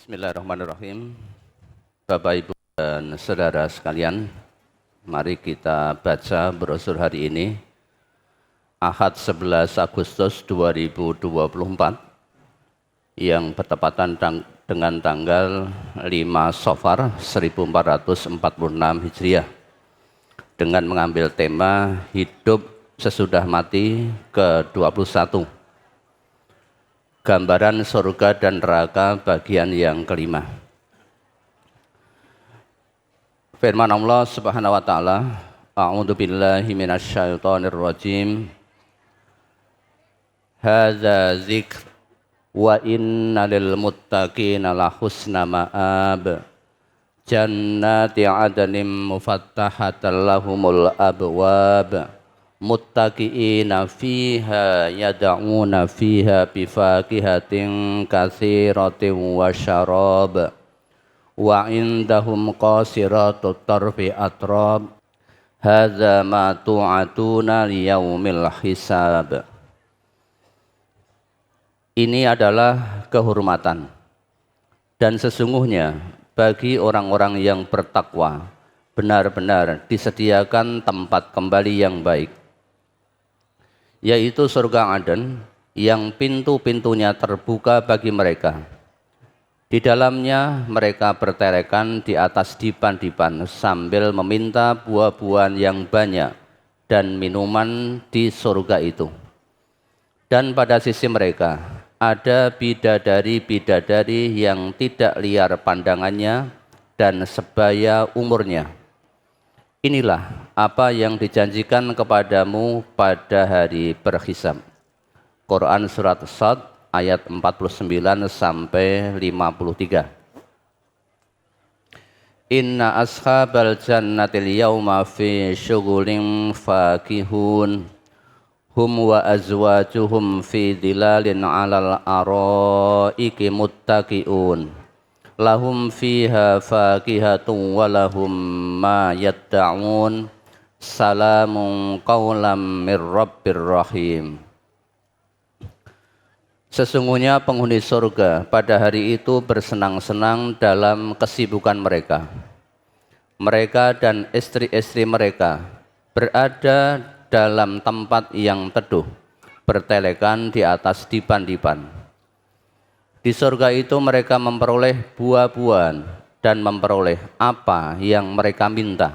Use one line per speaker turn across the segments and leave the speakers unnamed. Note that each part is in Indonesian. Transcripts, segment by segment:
Bismillahirrahmanirrahim. Bapak, Ibu, dan saudara sekalian, mari kita baca brosur hari ini, Ahad 11 Agustus 2024, yang bertepatan dengan tanggal 5 Safar 1446 Hijriah, dengan mengambil tema Hidup Sesudah Mati ke-21. Gambaran surga dan neraka bagian yang kelima. Firman Allah Subhanahu wa taala, A'udzu billahi minasyaitonir rajim. Hadza dzikr wa inna lil muttaqina la husna ma'ab. Jannati 'adnin mufattahatan lahumul abwab. Muttaqiina fiha yad'una fiha bifakihatin katsiratin wa syarab wa indahum qasiratut tarfi atrab hadza ma tu'atuna liyaumil hisab. Ini adalah kehormatan dan sesungguhnya bagi orang-orang yang bertakwa benar-benar disediakan tempat kembali yang baik, yaitu surga Aden yang pintu-pintunya terbuka bagi mereka. Di dalamnya mereka bertelekan di atas dipan-dipan sambil meminta buah-buahan yang banyak dan minuman di surga itu. Dan pada sisi mereka ada bidadari-bidadari yang tidak liar pandangannya dan sebaya umurnya. Inilah apa yang dijanjikan kepadamu pada hari berhisab. Quran Surat Sad ayat 49 sampai 53. Inna ashabal jannatil yawma fi syughulin fakihun. Hum wa azwajuhum fi dhilalin alal araiki muttaqiun. Lahum fiha fakihatun wa lahum ma yadda'un. Salamun qawlam mir rabbir rahim. Sesungguhnya penghuni surga pada hari itu bersenang-senang dalam kesibukan mereka. Mereka dan istri-istri mereka berada dalam tempat yang teduh, bertelekan di atas dipan-dipan. Di surga itu mereka memperoleh buah-buahan dan memperoleh apa yang mereka minta.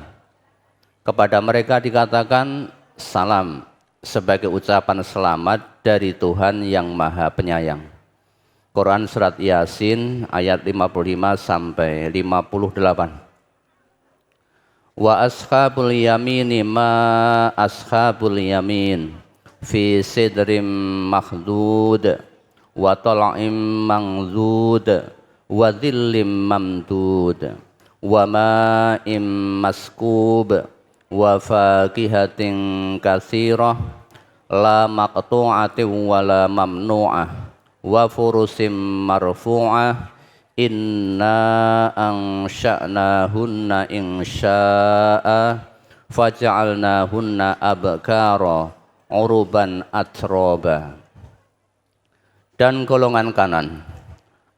Kepada mereka dikatakan salam sebagai ucapan selamat dari Tuhan yang Maha Penyayang. Quran Surat Yasin ayat 55 sampai 58. Wa ashabul yamini ma ashabul yamin fi sidrim makhdud wa tal'im mangzud wa dhillim mamdud wa ma'im maskub wa fakihatin katsirah la maqtu'atin wa la mamnu'ah wa furusim marfu'ah inna ansha'nahunna insya'a faja'alnahunna abkara uruban atroba. Dan golongan kanan,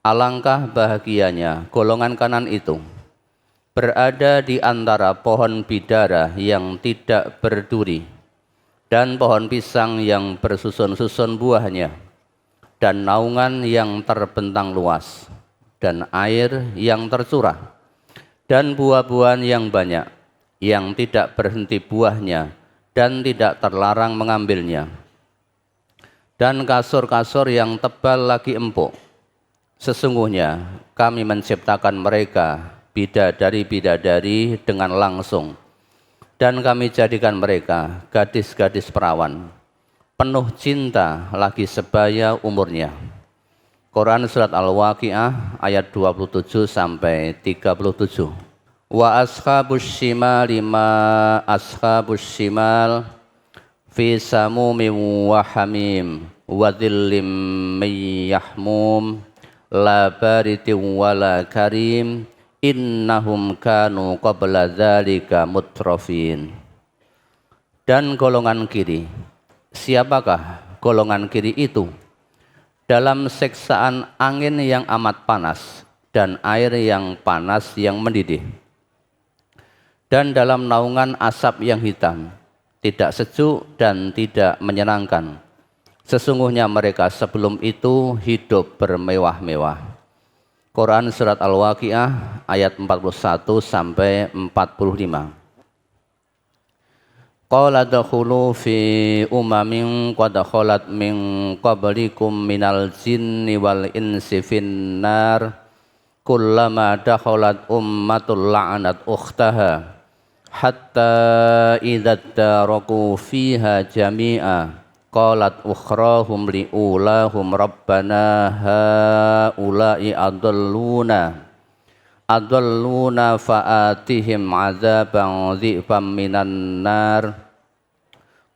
alangkah bahagianya golongan kanan itu berada di antara pohon bidara yang tidak berduri dan pohon pisang yang bersusun-susun buahnya dan naungan yang terbentang luas dan air yang tercurah dan buah-buahan yang banyak yang tidak berhenti buahnya dan tidak terlarang mengambilnya. Dan kasur-kasur yang tebal lagi empuk. Sesungguhnya kami menciptakan mereka bidadari-bidadari dengan langsung. Dan kami jadikan mereka gadis-gadis perawan, penuh cinta lagi sebaya umurnya. Quran Surat Al-Waqi'ah ayat 27 sampai 37. Wa ashabus shimali ma ashabus shimal fi samumin wa hamim wa dhillim min yahmum la baridin wa la karim innahum kanu qabla dzalika mutrafin. Dan golongan kiri, siapakah golongan kiri itu? Dalam siksaan angin yang amat panas dan air yang panas yang mendidih, dan dalam naungan asap yang hitam, tidak sejuk dan tidak menyenangkan. Sesungguhnya mereka sebelum itu hidup bermewah-mewah. Quran Surat Al-Waqiah ayat 41 sampai 45. Qala dakhulu fi umamin qad khalat min qablikum minal jinni wal insi finnar kullama dakhalat ummatul la'anat ukhtaha hatta idza daraku fiha jami'a qalat ukhrahum liulahum rabbana haula'i adalluna fa'atihim azaban dhi'fan minan nar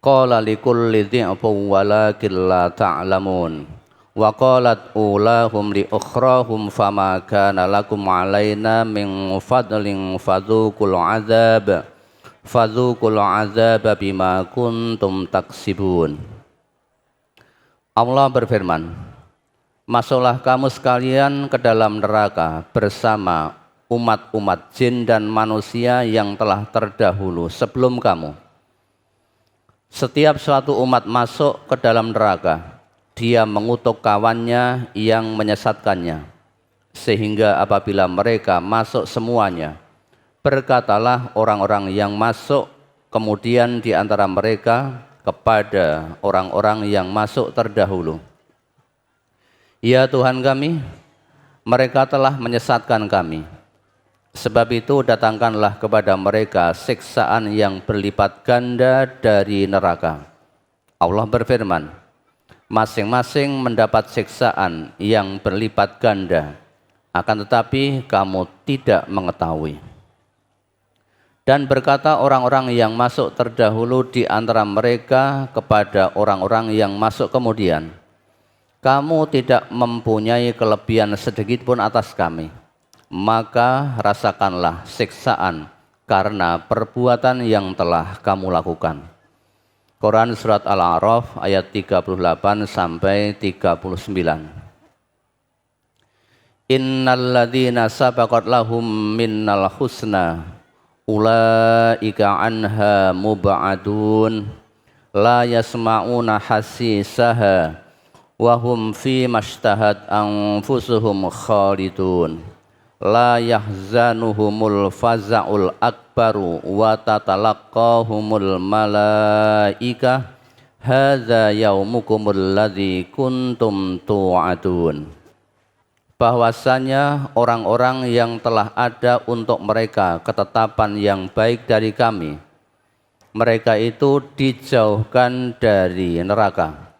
qala likulli dhi'fun walakin la ta'lamun wa qalat ulahum li ukhrahum fama kana lakum alaina min fadlin fadzuqul azab bima kuntum taksibun. Allah berfirman, masuklah kamu sekalian ke dalam neraka bersama umat-umat jin dan manusia yang telah terdahulu sebelum kamu. Setiap suatu umat masuk ke dalam neraka, dia mengutuk kawannya yang menyesatkannya. Sehingga apabila mereka masuk semuanya, berkatalah orang-orang yang masuk kemudian di antara mereka kepada orang-orang yang masuk terdahulu, ya Tuhan kami, mereka telah menyesatkan kami. Sebab itu datangkanlah kepada mereka siksaan yang berlipat ganda dari neraka. Allah berfirman, masing-masing mendapat siksaan yang berlipat ganda, akan tetapi kamu tidak mengetahui. Dan berkata orang-orang yang masuk terdahulu di antara mereka kepada orang-orang yang masuk kemudian, kamu tidak mempunyai kelebihan sedikit pun atas kami, maka rasakanlah siksaan karena perbuatan yang telah kamu lakukan. Quran Surat Al-A'raf ayat 38 sampai 39. Innal ladzina sabaqat lahum minnal husna ulaika anha mub'adun la yasma'una hasisaha wa hum fi mashtahat anfusuhum khalidun la yahzanuhumul faza'ul akbaru wa tatalaqqahumul malaika hadza yaumukumul ladzi kuntum tu'adun. Bahwasanya orang-orang yang telah ada untuk mereka ketetapan yang baik dari kami, mereka itu dijauhkan dari neraka.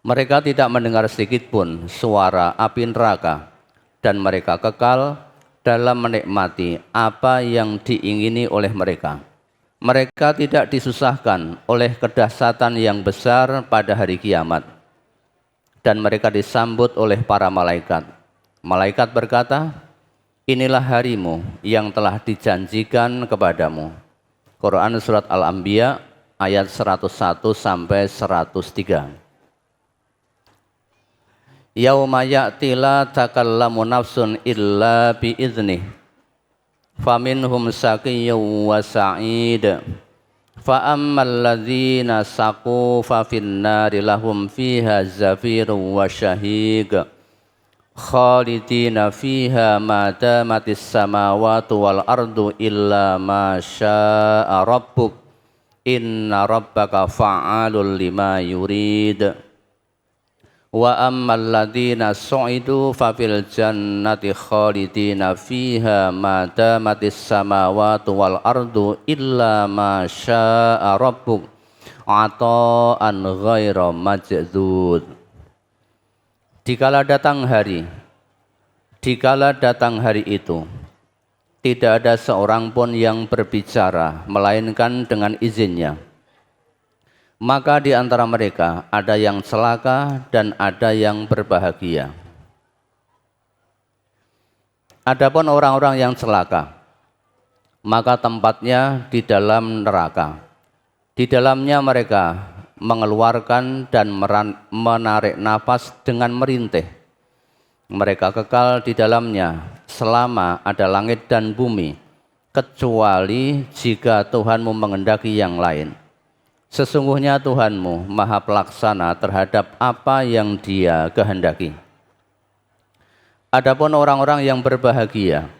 Mereka tidak mendengar sedikit pun suara api neraka, dan mereka kekal dalam menikmati apa yang diingini oleh mereka. Mereka tidak disusahkan oleh kedahsyatan yang besar pada hari kiamat. Dan mereka disambut oleh para malaikat. Malaikat berkata, inilah harimu yang telah dijanjikan kepadamu. Quran Surat Al-Anbiya ayat 101 sampai 103. Yauma ya'ti la takallamu nafsun illa biiznih faminhum saqiyyun wa sa'id. Fa ammal ladzina saqu fa finnari lahum fiha zafirun wa shahiq khalidina fiha ma damatis samawati wal ardu illa ma syaa rabbuk inna rabbaka fa'alul lima yurid. Wa ammal ladzina su'idu fa fil jannati khalidina fiha ma damatis samawati wal ardu illa ma syaa rabbuk ata'an ghaira majdzud. Dikala datang hari itu, tidak ada seorang pun yang berbicara melainkan dengan izinnya. Maka di antara mereka ada yang celaka dan ada yang berbahagia. Adapun orang-orang yang celaka, maka tempatnya di dalam neraka. Di dalamnya mereka mengeluarkan dan menarik nafas dengan merintih. Mereka kekal di dalamnya selama ada langit dan bumi, kecuali jika Tuhanmu menghendaki yang lain. Sesungguhnya Tuhanmu maha pelaksana terhadap apa yang Dia kehendaki. Adapun orang-orang yang berbahagia,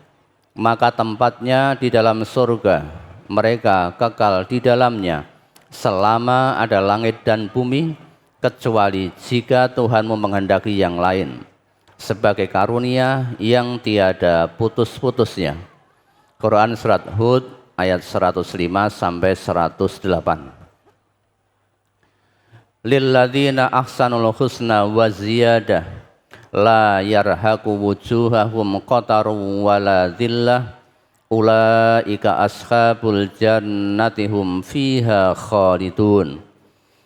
maka tempatnya di dalam surga, mereka kekal di dalamnya selama ada langit dan bumi, kecuali jika Tuhanmu menghendaki yang lain, sebagai karunia yang tiada putus-putusnya. Quran Surat Hud ayat 105 sampai 108. Lilladzina ahsanul husna wa ziyadah la yarhaqu wujuhahum qatarun wala dhillah ulaika ashabul jannati hum fiha khalidun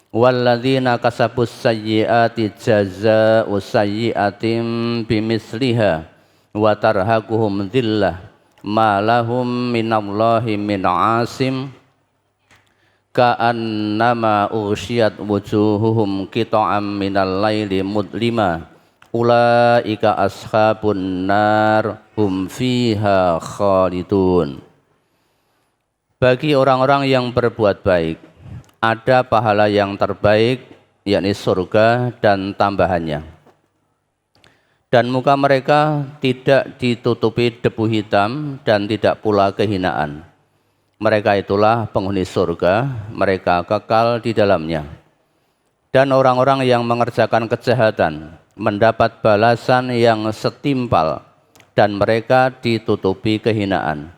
walladzina kasabus sayyiati jazaa'u sayyi'atin bimisliha wa tarhaquhum dhillah ma lahum minallahi min 'asim ka'annama ughsyiyat wujuhuhum qita'am minal laili mudlima ulaika ashabun nar hum fiha khalidun. Bagi orang-orang yang berbuat baik ada pahala yang terbaik, yakni surga dan tambahannya, dan muka mereka tidak ditutupi debu hitam dan tidak pula kehinaan. Mereka itulah penghuni surga, mereka kekal di dalamnya. Dan orang-orang yang mengerjakan kejahatan mendapat balasan yang setimpal dan mereka ditutupi kehinaan.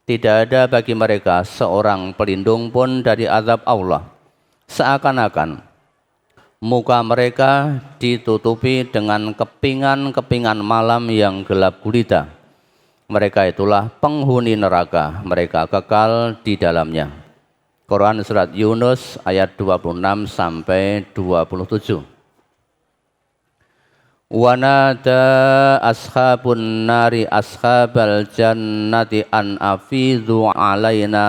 Tidak ada bagi mereka seorang pelindung pun dari azab Allah. Seakan-akan muka mereka ditutupi dengan kepingan-kepingan malam yang gelap gulita. Mereka itulah penghuni neraka, mereka kekal di dalamnya. Quran Surat Yunus ayat 26 sampai 27. Wa nada ashabun nari ashabal jannati an afidhu alaina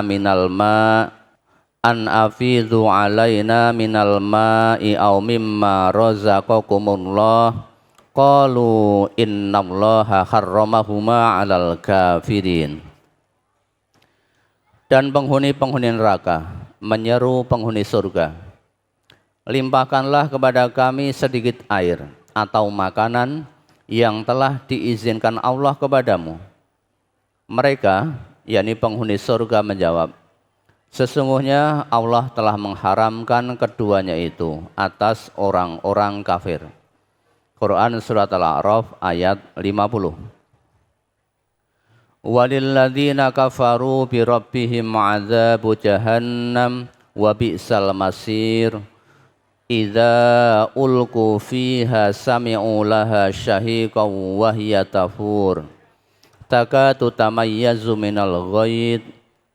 minal ma'i aw mimma razaqakumullah qalu innallaha harramahuma 'alal kafirin. Dan penghuni-penghuni neraka menyeru penghuni surga, limpahkanlah kepada kami sedikit air atau makanan yang telah diizinkan Allah kepadamu. Mereka, yakni penghuni surga, menjawab, sesungguhnya Allah telah mengharamkan keduanya itu atas orang-orang kafir. Quran Surat Al-A'raf ayat 50. Walilladzina kafaru bi rabbihim 'adzabu jahannam wa bi'sal masir idza ulqu fiha sami'u laha syahiqan wa hiya tafur takatu tamayyazu minal ghaid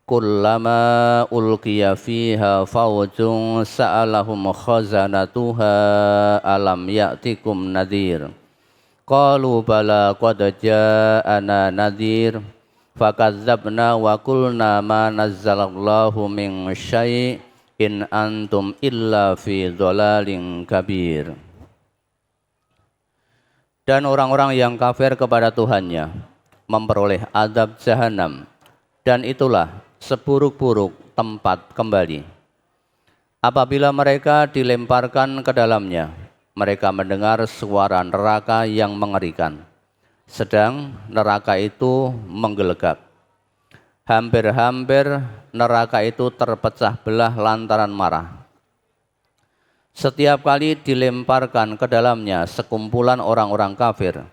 kullama ulqiya fiha fawjun sa'alahum khazanatuha alam ya'tikum nadhir qalu bala qad ja'ana nadhir fakadzabna wa qulna ma nazzalallahu min syai' in antum illa fi dhalalin kabir. Dan orang-orang yang kafir kepada Tuhannya memperoleh azab jahanam, dan itulah seburuk-buruk tempat kembali. Apabila mereka dilemparkan ke dalamnya, mereka mendengar suara neraka yang mengerikan, sedang neraka itu menggelegak. Hampir-hampir neraka itu terpecah belah lantaran marah. Setiap kali dilemparkan ke dalamnya sekumpulan orang-orang kafir,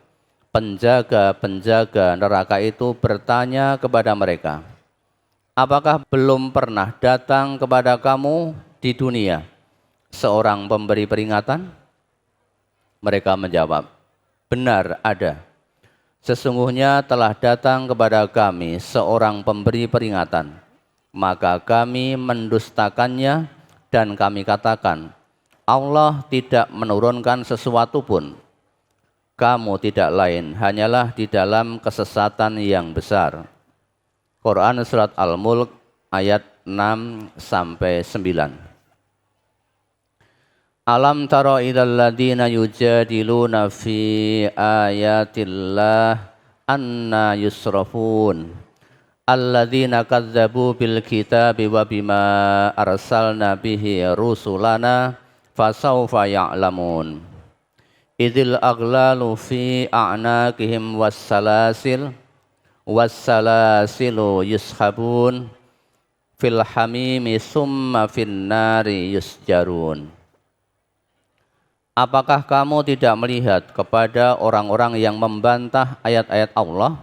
penjaga-penjaga neraka itu bertanya kepada mereka, apakah belum pernah datang kepada kamu di dunia seorang pemberi peringatan? Mereka menjawab, benar ada. Sesungguhnya telah datang kepada kami seorang pemberi peringatan. Maka kami mendustakannya dan kami katakan, Allah tidak menurunkan sesuatu pun. Kamu tidak lain, hanyalah di dalam kesesatan yang besar. Quran Surat Al-Mulk ayat 6 sampai 9. Alam tara ilal ladzina yujadiluna fi ayatillah anna yusrafun alladzina kadzdzabu bil kitabi wa bima arsalna bihi rusulana fasawfa ya'lamun idzil aghlalu fi a'naqihim wassalasilu yushabun fil hamimi summa fin nari yusjarun. Apakah kamu tidak melihat kepada orang-orang yang membantah ayat-ayat Allah?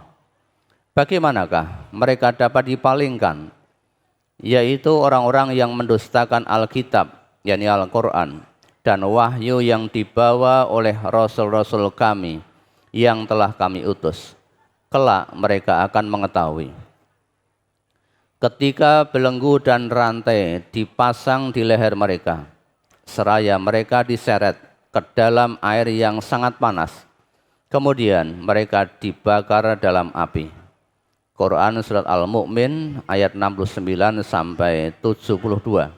Bagaimanakah mereka dapat dipalingkan? Yaitu orang-orang yang mendustakan Alkitab, yakni Al-Quran, dan wahyu yang dibawa oleh Rasul-Rasul kami yang telah kami utus. Kelak mereka akan mengetahui. Ketika belenggu dan rantai dipasang di leher mereka, seraya mereka diseret ke dalam air yang sangat panas. Kemudian mereka dibakar dalam api. Quran Surat Al-Mu'min ayat 69 sampai 72.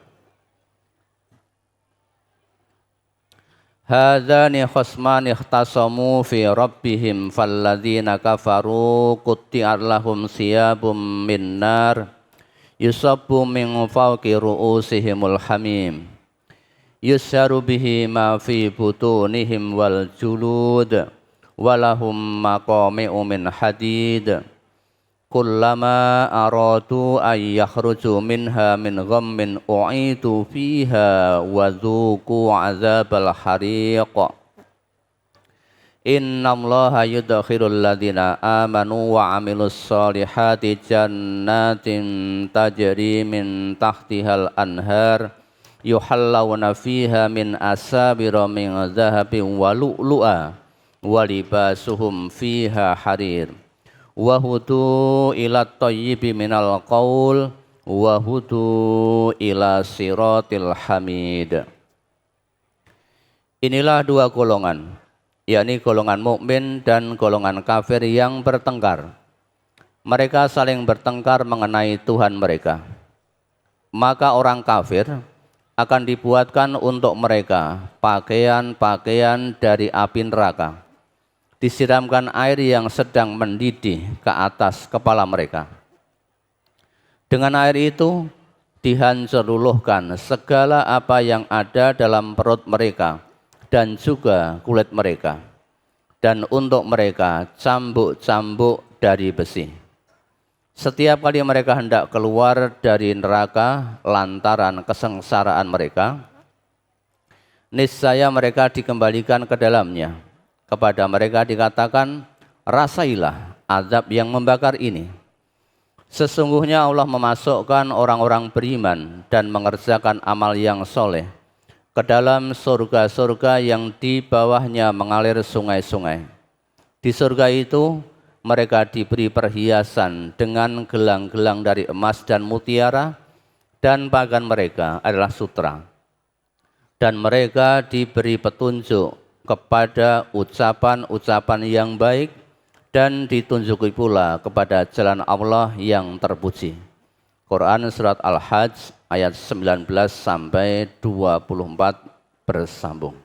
Hadzani khasmani ikhtasamu fi rabbihim falladzina kafaru qutti'at lahum siyabum min nar yusabbu min fawqi ru'usihimul hamim yusharu bihi ma fi butunihim wal julud walahum maqami'u min hadid kullama aradu ay yakhruju minha min ghammin u'idu fiha wa dhuqu azabal hariq innallaha yudkhilul ladzina amanu wa amilus solihati jannatin tajri min tahtihal anhar yuhallawna fiha min asabira min dhahabin wa lu'lu'a wa libasuhum fiha harir wa hudu ila thayyibi minal qaul wa hudu ila siratil hamid. Inilah dua golongan, yakni golongan mukmin dan golongan kafir yang bertengkar. Mereka saling bertengkar mengenai Tuhan mereka. Maka orang kafir akan dibuatkan untuk mereka pakaian-pakaian dari api neraka. Disiramkan air yang sedang mendidih ke atas kepala mereka. Dengan air itu dihancurluluhkan segala apa yang ada dalam perut mereka dan juga kulit mereka. Dan untuk mereka cambuk-cambuk dari besi. Setiap kali mereka hendak keluar dari neraka lantaran kesengsaraan mereka, niscaya mereka dikembalikan ke dalamnya. Kepada mereka dikatakan, rasailah azab yang membakar ini. Sesungguhnya Allah memasukkan orang-orang beriman dan mengerjakan amal yang soleh ke dalam surga-surga yang di bawahnya mengalir sungai-sungai. Di surga itu, mereka diberi perhiasan dengan gelang-gelang dari emas dan mutiara, dan pakaian mereka adalah sutra. Dan mereka diberi petunjuk kepada ucapan-ucapan yang baik, dan ditunjuki pula kepada jalan Allah yang terpuji. Quran Surat Al-Hajj ayat 19 sampai 24 bersambung.